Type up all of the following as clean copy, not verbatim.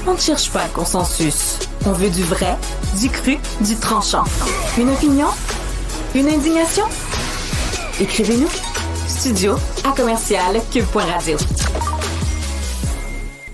On ne cherche pas le consensus. On veut du vrai, du cru, du tranchant. Une opinion? Une indignation? Écrivez-nous. studio@commercial-cube.radio.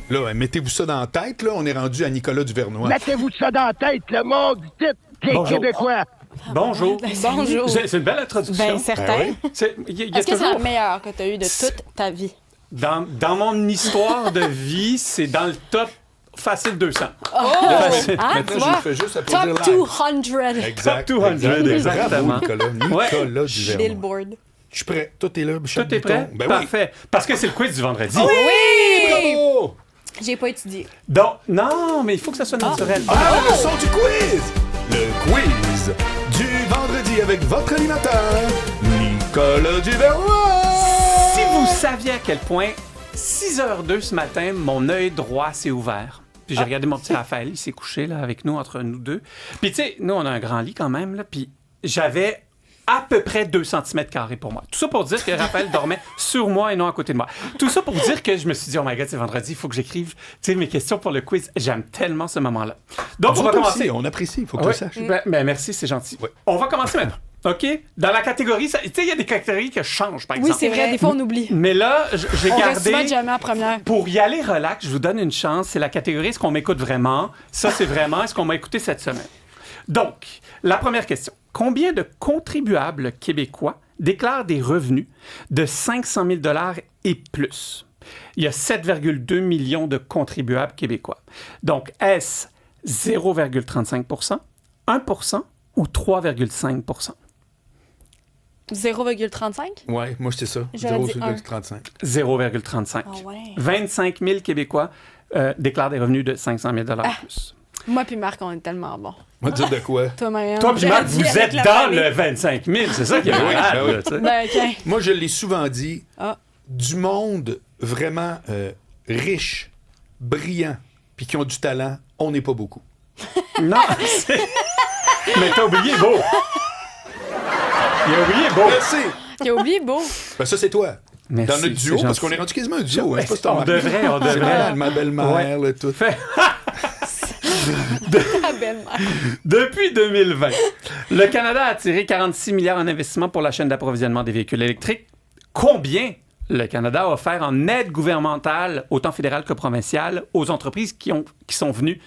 Là, mettez-vous ça dans la tête, là. On est rendu à Nicolas Duvernois. Mettez-vous ça dans la tête, le monde du titre, les Québécois. Bonjour. Bonjour. C'est une belle introduction. Ben, certain. Ben oui. Il y a Est-ce que c'est toujours... la meilleure que tu as eue de toute ta vie? Dans mon histoire de vie, c'est dans le top facile 200. Facile. Ah, Maintenant, tu je vois, le fais juste applaudir Top live. 200 Exact. Top 200, exactement. Bravo, Nicolas. Nicolas Duvernois. Billboard. Je suis prêt. Tout est là. Michel Tout est prêt? Bouton. Ben Parfait. Parce que c'est le quiz du vendredi. Oui! Bravo! J'ai pas étudié. Donc, non, mais il faut que ça soit naturel. Alors, le son du quiz! Le quiz du vendredi avec votre animateur, Nicolas Duvernois! Si vous saviez à quel point 6h02 ce matin, mon œil droit s'est ouvert. Puis j'ai regardé mon petit Raphaël, il s'est couché là, avec nous, entre nous deux. Puis tu sais, nous, on a un grand lit quand même, là, puis j'avais à peu près 2 cm² pour moi. Tout ça pour dire que Raphaël dormait sur moi et non à côté de moi. Tout ça pour dire que je me suis dit, oh my God, c'est vendredi, il faut que j'écrive mes questions pour le quiz. J'aime tellement ce moment-là. Donc, on va commencer. On apprécie, il faut que tu Oui. le saches. Ben, merci, c'est gentil. Ouais. On va commencer maintenant. OK? Dans la catégorie, tu sais, il y a des catégories qui changent, par Oui, exemple. c'est vrai, des fois on oublie. Mais là, j'ai On reste gardé... souvent jamais en première. Pour y aller relax, je vous donne une chance. C'est la catégorie est-ce qu'on m'écoute vraiment? Ça, c'est vraiment est-ce qu'on m'a écouté cette semaine? Donc, la première question. Combien de contribuables québécois déclarent des revenus de 500 000 $ et plus? Il y a 7,2 millions de contribuables québécois. Donc, est-ce 0,35 1 ou 3,5 0,35? Ouais, moi, c'était ça. J'aurais dit 0,35. 0,35. Ah ouais. 25 000 Québécois déclarent des revenus de 500 000 $ et plus. Moi puis Marc, on est tellement bons. On va te dire de quoi? Toi, Marianne. Toi, puis Marc, vous J'aurais dit êtes avec la dans famille. le 25 000. C'est ça qui est Ben oui, malade. ben oui. là, tu sais. Ben, OK. Moi, je l'ai souvent dit, Ah. du monde vraiment riche, brillant, puis qui ont du talent, on n'est pas beaucoup. Non, c'est... Mais t'as oublié beau. Il a oublié beau. Merci! T'as oublié beau. Ben ça, c'est toi. Merci, Dans notre duo, c'est parce gentil. qu'on est rendu quasiment un duo. Ouais, Hein, je sais pas si t'as on remarqué. devrait. C'est malade, ma belle-mère, là, tout. Fait- Ta belle-mère. Depuis 2020, le Canada a attiré 46 milliards en investissement pour la chaîne d'approvisionnement des véhicules électriques. Combien le Canada a offert en aide gouvernementale, autant fédérale que provinciale, aux entreprises qui sont venues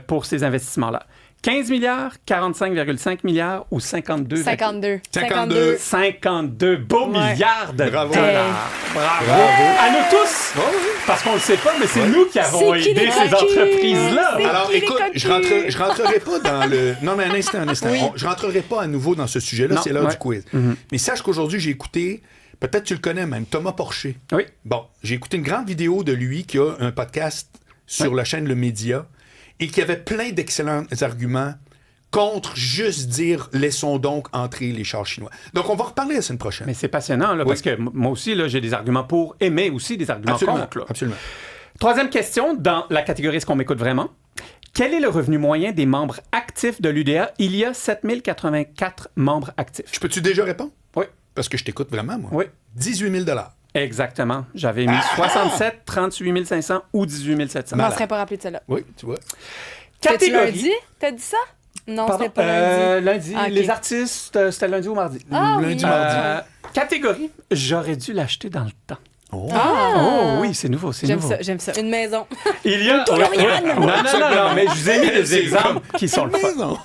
pour ces investissements-là? 15 milliards, 45,5 milliards ou 52? 52. 52. 52 beaux Ouais. milliards de Bravo. dollars. Bravo. Bravo. À nous tous. Oh, oui. Parce qu'on ne le sait pas, mais c'est nous qui avons C'est qui aidé les ces cocus? entreprises-là. C'est Alors, qui les écoute, cocus? je rentrerai pas dans le... Non, mais un instant. Oui. Je rentrerai pas à nouveau dans ce sujet-là, Non, c'est l'heure ouais. du quiz. Mais sache qu'aujourd'hui, j'ai écouté, peut-être tu le connais même, Thomas Porcher. Oui. Bon, j'ai écouté une grande vidéo de lui qui a un podcast sur la chaîne Le Média et qui avait plein d'excellents arguments contre juste dire « laissons donc entrer les chars chinois ». Donc, on va reparler la semaine prochaine. Mais c'est passionnant, là, parce que moi aussi, là, j'ai des arguments pour et mais aussi des arguments Absolument, contre. Là. absolument. Troisième question, dans la catégorie est-ce qu'on m'écoute vraiment? Quel est le revenu moyen des membres actifs de l'UDA? Il y a 7084 membres actifs. Je peux-tu déjà répondre? Oui. Parce que je t'écoute vraiment, moi. Oui. 18 000 Exactement. J'avais mis 67, 38 500 ou 18 700. Je m'en serais pas rappelé de celle-là. Oui, tu vois. C'était Catégorie. lundi? T'as dit ça? Non, Pardon? c'était pas lundi. Lundi. Ah, ok. Les artistes, c'était lundi ou mardi. Ah, lundi, oui. mardi. Catégorie, j'aurais dû l'acheter dans le temps. Oh. Oh oui, c'est nouveau, c'est J'aime nouveau. ça, j'aime ça. Une maison. Il y a... Non, mais je vous ai mis des exemples qui sont le fun. Maison.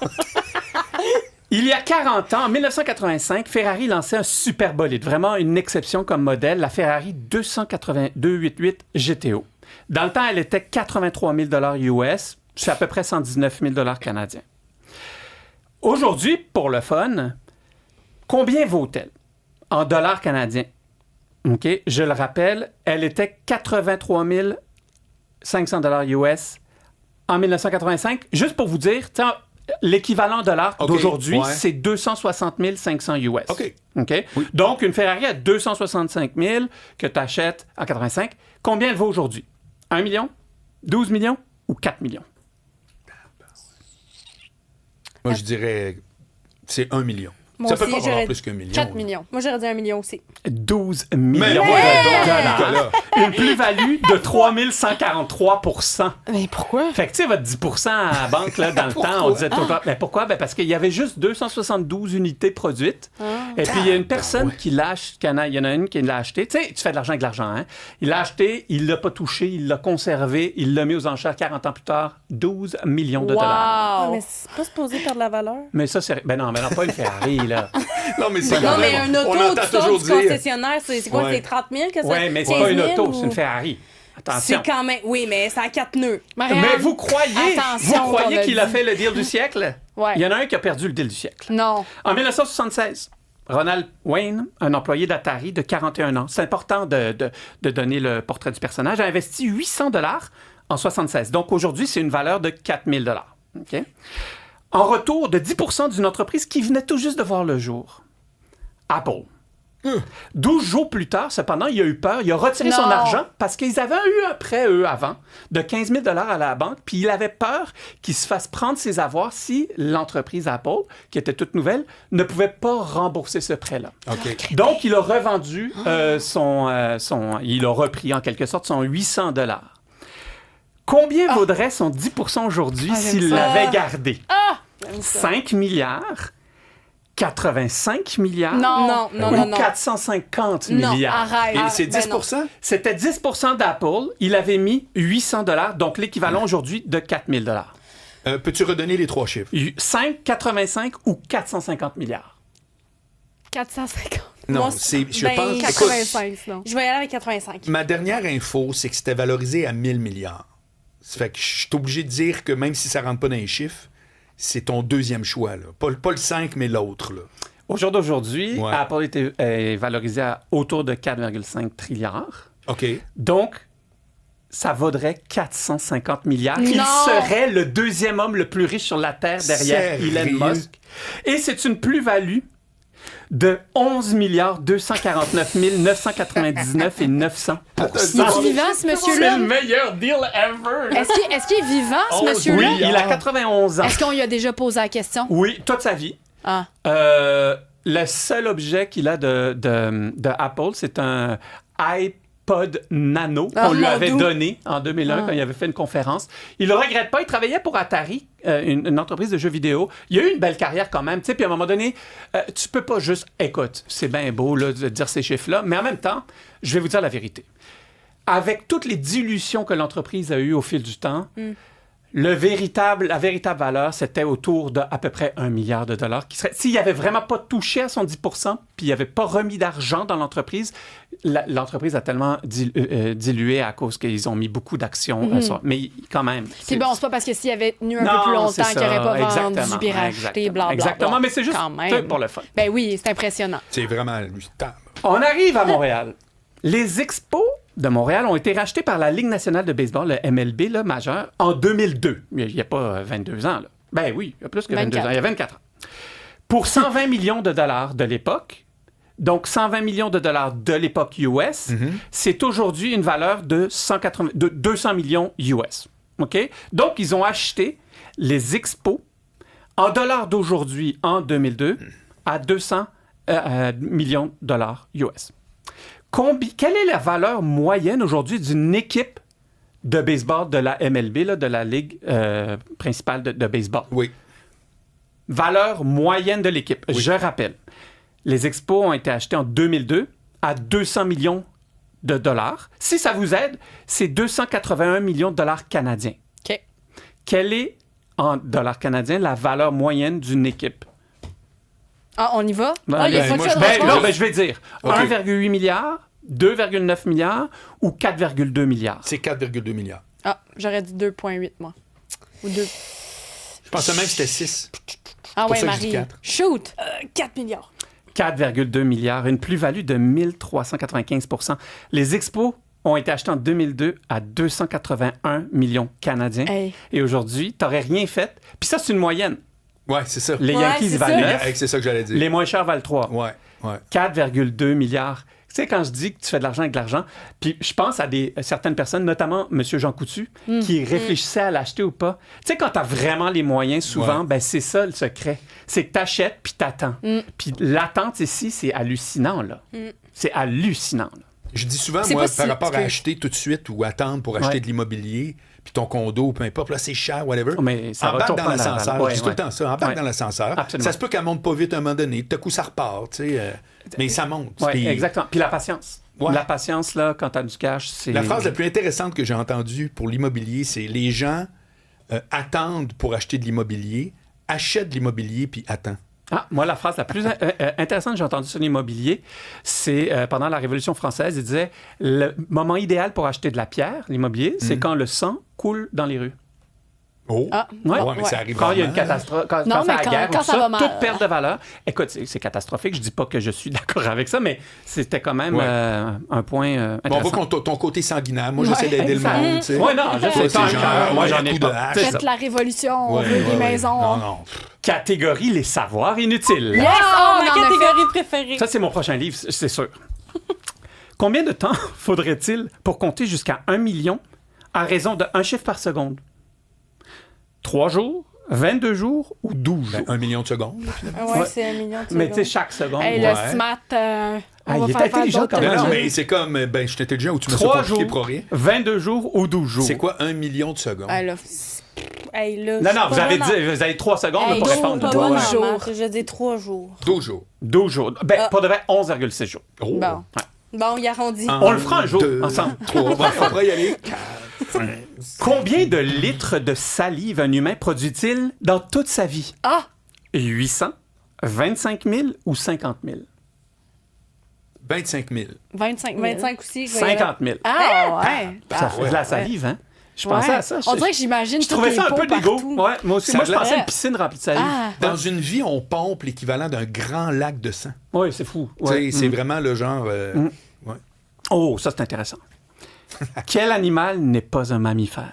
Il y a 40 ans, en 1985, Ferrari lançait un super bolide, vraiment une exception comme modèle, la Ferrari 288 GTO. Dans le temps, elle était 83 000 US, c'est à peu près 119 000 canadiens. Aujourd'hui, pour le fun, combien vaut-elle en dollars canadiens? OK, je le rappelle, elle était 83 500 US en 1985. Juste pour vous dire, l'équivalent dollar OK, d'aujourd'hui, ouais. c'est 260 500 US. OK. OK? Oui. Donc, une Ferrari à 265 000 que tu achètes en 85, combien elle vaut aujourd'hui? 1 million? 12 millions? Ou 4 millions? Moi, je dirais, c'est 1 million. Moi Ça peut aussi, pas j'aurais avoir plus qu'un million. 4 là. millions. Moi, j'aurais dit 1 million aussi. 12 Mais millions voilà de donc, dollars. Nicolas. Une plus-value de 3143 %. Mais pourquoi? Fait que, tu sais, votre 10 à la banque, là, dans le temps, on disait toujours. Mais pourquoi? Ben, parce qu'il y avait juste 272 unités produites. Et puis, il y a une personne qui l'a acheté. Il y en a une qui l'a acheté. Tu sais, tu fais de l'argent avec l'argent, hein? Il l'a acheté, il l'a pas touché, il l'a conservé, il l'a mis aux enchères 40 ans plus tard. 12 millions de dollars. Ah, mais c'est pas supposé perdre la valeur. Mais ça, c'est. Ben non, pas une Ferrari, là. Non, mais c'est Non, quand mais même... un on auto, entend tu sors toujours du dire... concessionnaire, c'est quoi? Ouais. C'est 30 000 que ça? Oui, mais c'est 15 pas une 000 auto, ou- c'est une Ferrari. Attention. C'est quand même... Oui, mais c'est à 4 nœuds. Marianne, Mais vous croyez attention, on a qu'il a dit. fait le deal du siècle? Ouais. Il y en a un qui a perdu le deal du siècle. Non. En 1976, Ronald Wayne, un employé d'Atari de 41 ans, c'est important de donner le portrait du personnage, a investi 800 $ en 76. Donc aujourd'hui, c'est une valeur de 4 000 $. OK? En retour de 10 % d'une entreprise qui venait tout juste de voir le jour. Apple. 12 jours plus tard, cependant, il a eu peur. Il a retiré son Non. argent parce qu'ils avaient eu un prêt, eux, avant, de 15 000 $ à la banque. Puis il avait peur qu'il se fasse prendre ses avoirs si l'entreprise Apple, qui était toute nouvelle, ne pouvait pas rembourser ce prêt-là. OK. Donc, il a revendu il a repris en quelque sorte son 800 $. Combien vaudrait son 10 % aujourd'hui Ah, j'aime s'il ça. l'avait gardé? J'aime ça. 5 milliards? 85 milliards? Non. Non. Ou 450 Non, milliards? arrête. Et c'est Ben 10 non. C'était 10 % d'Apple. Il avait mis 800 $, donc l'équivalent aujourd'hui de 4 000 $. Peux-tu redonner les trois chiffres? 5, 85 ou 450 milliards? 450. Non, Moi, je ben, pense... Écoute, 85, non. Je vais y aller avec 85. ma dernière info, c'est que c'était valorisé à 1000 milliards. Ça fait que je suis obligé de dire que même si ça rentre pas dans les chiffres, c'est ton deuxième choix, là. Pas le 5, mais l'autre, là. Au jour d'aujourd'hui, Ouais. Apple est valorisé à autour de 4,5 trilliards. OK. Donc, ça vaudrait 450 milliards. Il Non! serait le deuxième homme le plus riche sur la Terre derrière Sérieux? Elon Musk. Et c'est une plus-value de 11 249 999 et 900 Il est vivant, ce C'est monsieur-là? le meilleur deal ever! Est-ce qu'il est vivant, ce monsieur-là? Oui, il a 91 ans. Est-ce qu'on lui a déjà posé la question? Oui, toute sa vie. Ah. Le seul objet qu'il a de Apple, c'est un iPod Nano Ah, qu'on lui mon avait doux. donné en 2001 quand il avait fait une conférence. Il le regrette pas. Il travaillait pour Atari, une entreprise de jeux vidéo. Il a eu une belle carrière quand même. Tu sais, puis à un moment donné, tu peux pas juste... Écoute, c'est bien beau là, de dire ces chiffres-là, mais en même temps, je vais vous dire la vérité. Avec toutes les dilutions que l'entreprise a eues au fil du temps, la véritable valeur, c'était autour de à peu près 1 milliard de dollars. S'il n'avait vraiment pas touché à son 10 % puis il n'avait pas remis d'argent dans l'entreprise, l'entreprise a tellement dilué à cause qu'ils ont mis beaucoup d'actions. Mais quand même. C'est bon, c'est pas parce que s'il avait tenu un Non, peu plus longtemps c'est qu'il n'aurait ça, pas vendu exactement, puis racheté, exactement. blablabla. Exactement, mais c'est juste Quand même. pour le fun. Ben oui, c'est impressionnant. C'est vraiment hallucinant. On arrive à Montréal. Les expos de Montréal ont été rachetés par la Ligue nationale de baseball, le MLB, là, majeur, en 2002. Il n'y a pas 22 ans, là. Ben oui, il y a plus que 22 ans. Il y a 24 ans. Pour 120 millions de dollars de l'époque, donc 120 millions de dollars de l'époque US, c'est aujourd'hui une valeur de 200 millions US. OK? Donc, ils ont acheté les expos en dollars d'aujourd'hui, en 2002, à 200 millions de dollars US. Quelle est la valeur moyenne aujourd'hui d'une équipe de baseball de la MLB, là, de la Ligue principale de baseball? Oui. Valeur moyenne de l'équipe. Oui. Je rappelle, les expos ont été achetés en 2002 à 200 millions de dollars. Si ça vous aide, c'est 281 millions de dollars canadiens. OK. Quelle est, en dollars canadiens, la valeur moyenne d'une équipe? Ah, on y va? Ben, Ah, il y a ben, pas de moi, choix de je- réponse? non, je vais dire OK. 1,8 milliard, 2,9 milliards ou 4,2 milliards. C'est 4,2 milliards. Ah, j'aurais dit 2,8, moi. Ou 2. Je pensais même que c'était 6. Ah pour ouais, ça que je dis Marie. 4. Shoot! 4 milliards. 4,2 milliards, une plus-value de 1395 %. Les expos ont été achetés en 2002 à 281 millions canadiens. Hey. Et aujourd'hui, tu n'aurais rien fait. Puis ça, c'est une moyenne. Ouais, c'est ça. Les Ouais, Yankees c'est valent ça. 9. C'est ça que j'allais dire. Les moins chers valent 3. Ouais. 4,2 milliards. sais, quand je dis que tu fais de l'argent avec de l'argent, puis je pense à certaines personnes, notamment M. Jean Coutu, qui réfléchissaient à l'acheter ou pas. Tu sais, quand tu as vraiment les moyens, souvent, ben c'est ça le secret. C'est que tu achètes puis tu attends. Puis l'attente ici, c'est hallucinant, là. C'est hallucinant, là. Je dis souvent, C'est moi, pas par si- rapport à que- acheter tout de suite ou attendre pour acheter Ouais. de l'immobilier, puis ton condo, peu importe, là, c'est cher, whatever. Mais ça embarque retourne dans pas en l'ascenseur. avant. Je dis tout le temps ça. Embarque Ouais. dans l'ascenseur. Absolument. Ça se peut qu'elle monte pas vite à un moment donné. Tout à coup, ça repart, tu sais. Mais ça monte. Oui, Puis exactement. Puis la patience. Ouais. La patience, là, quand tu as du cash, c'est... La phrase la plus intéressante que j'ai entendue pour l'immobilier, c'est les gens attendent pour acheter de l'immobilier, achètent de l'immobilier, puis attendent. Ah, moi, la phrase la plus intéressante que j'ai entendue sur l'immobilier, c'est pendant la Révolution française, il disait le moment idéal pour acheter de la pierre, l'immobilier, c'est quand le sang coule dans les rues. Oh! Ah, Ouais. Ouais, mais ça arrive Quand il y a une rarement. catastrophe, quand Non, c'est mais la guerre, quand ou ça va mal. toute perte de valeur. Écoute, c'est catastrophique. Je dis pas que je suis d'accord avec ça, mais c'était quand même Ouais. un point Bon, on intéressant. voit ton côté sanguinaire. Moi, j'essaie d'aider le exact. monde, tu sais. Ouais, non, je Toi, sais. c'est Tant genre, que- moi, ouais, j'en un ai coup pas. de hache. C'est ça. Faites la révolution, on Ouais, veut ouais, des ouais. maisons. Non, non. Catégorie les savoirs inutiles. Yes! Oh, on ma en a fait. catégorie préférée. Ça, c'est mon prochain livre, c'est sûr. Combien de temps faudrait-il pour compter jusqu'à 1 million à raison de 1 chiffre par seconde? 3 jours, 22 jours ou 12 jours? Ben, 1 million de secondes. Ouais, c'est 1 million de Mais tu sais, secondes. chaque seconde. Hey, Ouais. le SMAT, Ah, on il va est faire intelligent d'autres quand même. Non, jeux. mais c'est comme, ben, je suis intelligent ou tu me fais 3 compliqué jours, pour rien. 22 jours ou 12 jours? C'est quoi 1 million de secondes? Ah, là, Hey, là, Non, je non, suis vous avez, pas dit, vous avez 3 secondes Hey, pour donc, répondre. pas Douze bonne en jours. maths. Je dis 3 jours. 12 jours. 12 jours. Ben, Ah. pour de vrai, 11,6 jours. Oh. Bon. Bon, il arrondit. On le fera un jour, ensemble. 3, on va y aller. Combien de litres de salive un humain produit-il dans toute sa vie? Ah! 800, 25 000 ou 50 000? 25 000. 25 000. 25 aussi. je vais y aller. 50 000. Ah, ouais. Ça fait de la salive, hein? Je pensais Ouais. à ça. On dirait que j'imagine Je tous trouvais les ça un pots peu dégo. partout. Ouais, moi aussi. Ça Moi, je a pensais à l'air- une piscine remplie de salive. Ah! Dans une vie, on pompe l'équivalent d'un grand lac de sang. Oui, c'est fou. Tu sais, Ouais. c'est vraiment le genre... ouais. Oh, ça, c'est intéressant. Quel animal n'est pas un mammifère?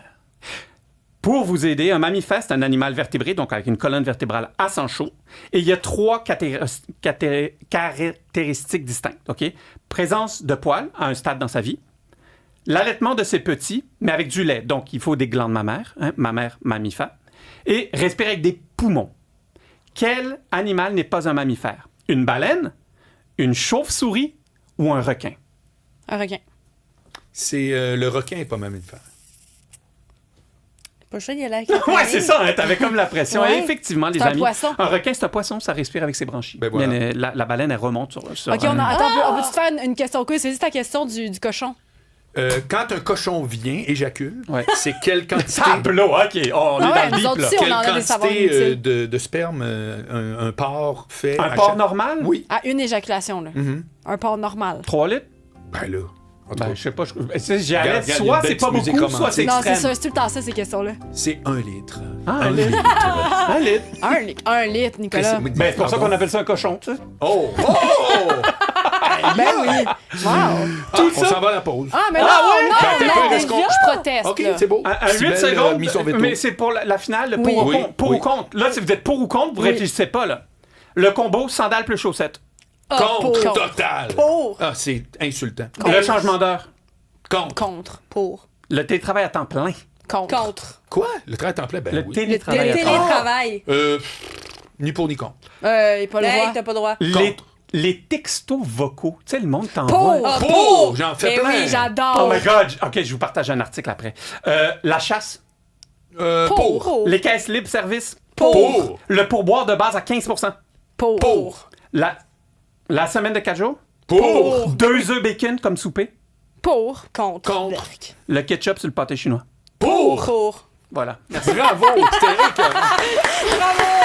Pour vous aider, un mammifère, c'est un animal vertébré, donc avec une colonne vertébrale à sang chaud. Et il y a 3 caractéristiques distinctes. OK? Présence de poils à un stade dans sa vie. L'allaitement de ses petits, mais avec du lait. Donc, il faut des glandes mammaires, hein, mammaires, mammifères. Et respirer avec des poumons. Quel animal n'est pas un mammifère? Une baleine, une chauve-souris ou un requin? Un requin. C'est le requin n'est pas mammifère. Pas le choix d'y aller avec la Ouais, famille. c'est ça, hein, t'avais comme la pression. Ouais. Et effectivement, les C'est un amis. poisson. Un requin, c'est un poisson, ça respire avec ses branchies. Ben voilà. Mais la baleine, elle remonte sur. OK, attends, on peut-tu te faire une question quiz? C'est juste ta question du cochon. Quand un cochon vient, éjacule, Ouais. c'est quelle quantité... Tableau, OK. Oh, on est Ah ouais, dans le nous deep, autres là. aussi, on Quelle en a des savoirs quantité inutiles. de sperme un porc fait Un à porc chaque- normal? Oui. À une éjaculation, là. Un porc normal. 3 litres? Ben là, en tout Ben, cas, je sais pas. J'y Regarde, arrête. il y a Soit une c'est belle pas musique beaucoup, soit romantique. c'est Non, c'est extrême. ça, c'est tout le temps ça, ces questions-là. c'est 1 litre. Ah, Un un litre. litre. 1 litre. Un litre, Nicolas. Ben, c'est pour ça qu'on appelle ça un cochon, tu sais. Oh! Oh! Ben oui. Wow. On s'en va à la pause. Ah, mais non, Ben, t'es non, pas non, escroc. je proteste, OK, là. c'est beau. Un 8 Cybèle a secondes, mis son veto. mais c'est pour la finale, le Oui. pour ou Oui, contre. Pour oui. ou contre. Là, si vous êtes pour ou contre, vous réfléchissez pas, là. Le combo, sandales plus chaussettes. Contre, pour. total. Pour. Ah, c'est insultant. Le changement d'heure. Contre. Contre. Pour. Le télétravail à temps plein. Contre. Contre. Quoi? Le travail à temps plein? Ben Le oui. télétravail à temps plein. Télétravail. Ni pour ni contre. Il n'est pas le Hey, droit. t'as pas le droit. Les textos vocaux. Tu sais, le monde t'envoie. Pour. Ah, Pour! J'en fais Ben plein. Oui, j'adore. Oh my God! OK, je vous partage un article après. La chasse. Pour. Pour. Les caisses libres-service. Pour. Le pourboire de base à 15 Pour. Pour. La semaine de 4 jours. Pour. 2 œufs bacon comme souper. Pour. Contre. Contre. Le ketchup sur le pâté chinois. Pour. Pour. Voilà. Bravo! C'était écœurant. Bravo!